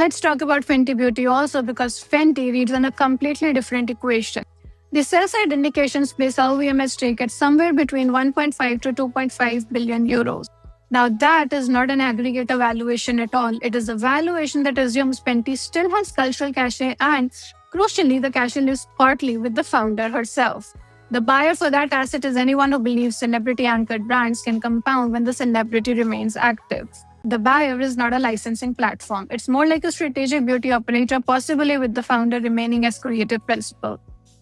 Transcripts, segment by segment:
let's talk about Fenty Beauty also, because Fenty reads on a completely different equation. The sell-side indications place LVMH stake at somewhere between 1.5 to 2.5 billion euros. Now that is not an aggregator valuation at all. It is a valuation that assumes Fenty still has cultural cachet, and crucially, the cachet lives partly with the founder herself. The buyer for that asset is anyone who believes celebrity-anchored brands can compound when the celebrity remains active. The buyer is not a licensing platform. It's more like a strategic beauty operator, possibly with the founder remaining as creative principal.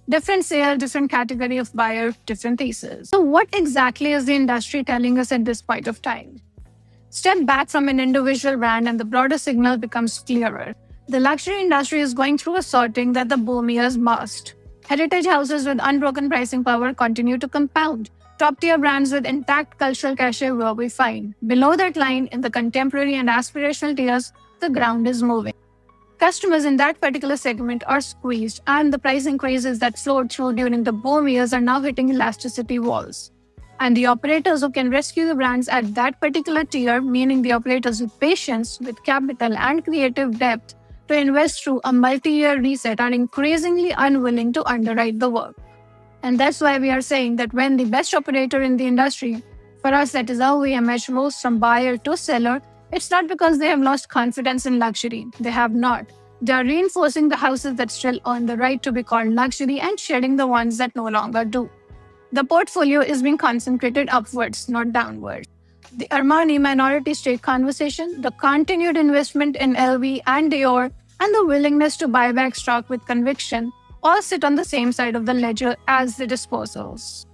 Different sale, different category of buyer, different thesis. So what exactly is the industry telling us at this point of time? Step back from an individual brand and the broader signal becomes clearer. The luxury industry is going through a sorting that the boom years must. Heritage houses with unbroken pricing power continue to compound. Top-tier brands with intact cultural cachet will be fine. Below that line, in the contemporary and aspirational tiers, the ground is moving. Customers in that particular segment are squeezed, and the price increases that flowed through during the boom years are now hitting elasticity walls. And the operators who can rescue the brands at that particular tier, meaning the operators with patience, with capital and creative depth to invest through a multi-year reset, are increasingly unwilling to underwrite the work. And that's why we are saying that when the best operator in the industry, for us that is LVMH, moves from buyer to seller, it's not because they have lost confidence in luxury. They have not. They are reinforcing the houses that still earn the right to be called luxury and shedding the ones that no longer do. The portfolio is being concentrated upwards, not downwards. The Armani minority stake conversation, the continued investment in LV and Dior, and the willingness to buy back stock with conviction all sit on the same side of the ledger as the disposals.